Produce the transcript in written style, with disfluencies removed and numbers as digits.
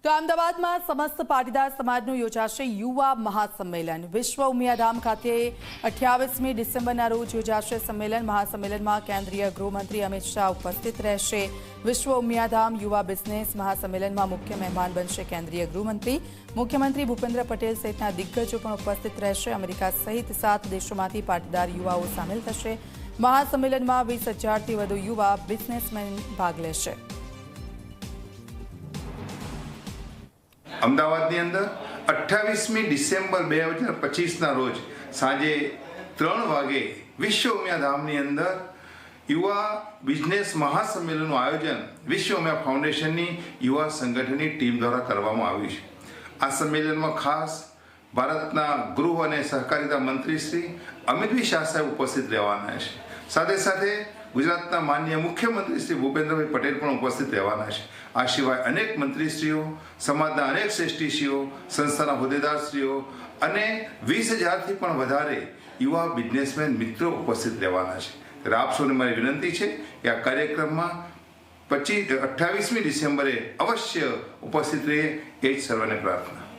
તો અમદાવાદમાં સમસ્ત પાટીદાર સમાજનું યોજાશે યુવા મહાસંમેલન। વિશ્વ ઉમિયાધામ ખાતે 28મી ડિસેમ્બરના રોજ યોજાશે સંમેલન। મહાસંમેલનમાં કેન્દ્રીય ગૃહમંત્રી અમિત શાહ ઉપસ્થિત રહેશે। વિશ્વ ઉમિયાધામ યુવા બિઝનેસ મહાસંમેલનમાં મુખ્ય મહેમાન બનશે કેન્દ્રીય ગૃહમંત્રી। મુખ્યમંત્રી ભૂપેન્દ્ર પટેલ સહિતના દિગ્ગજો પણ ઉપસ્થિત રહેશે। અમેરિકા સહિત 7 દેશોમાંથી પાટીદાર યુવાઓ સામેલ થશે। મહાસંમેલનમાં 20,000થી વધુ યુવા બિઝનેસમેન ભાગ લેશે। અમદાવાદની અંદર 28મી ડિસેમ્બર 2025ના રોજ સાંજે 3 વાગે વિશ્વ ઉમિયાધામની અંદર યુવા બિઝનેસ મહાસંમેલનનું આયોજન વિશ્વ ઉમિયા ફાઉન્ડેશનની યુવા સંગઠનની ટીમ દ્વારા કરવામાં આવ્યું છે। આ સંમેલનમાં ખાસ ભારતના ગૃહ અને સહકારિતા મંત્રી શ્રી અમિતભાઈ શાહ સાહેબ ઉપસ્થિત રહેવાના છે। સાથે સાથે ગુજરાતના માનનીય મુખ્યમંત્રી શ્રી ભૂપેન્દ્રભાઈ પટેલ પણ ઉપસ્થિત રહેવાના છે। આ સિવાય અનેક મંત્રીશ્રીઓ, સમાજના અનેક શ્રેષ્ઠીશ્રીઓ, સંસ્થાના હોદ્દેદારશ્રીઓ અને 20,000થી પણ વધારે યુવા બિઝનેસમેન મિત્રો ઉપસ્થિત રહેવાના છે। ત્યારે આપ સૌને મારી વિનંતી છે કે આ કાર્યક્રમમાં 28મી ડિસેમ્બરે અવશ્ય ઉપસ્થિત રહે, એ જ સર્વને પ્રાર્થના।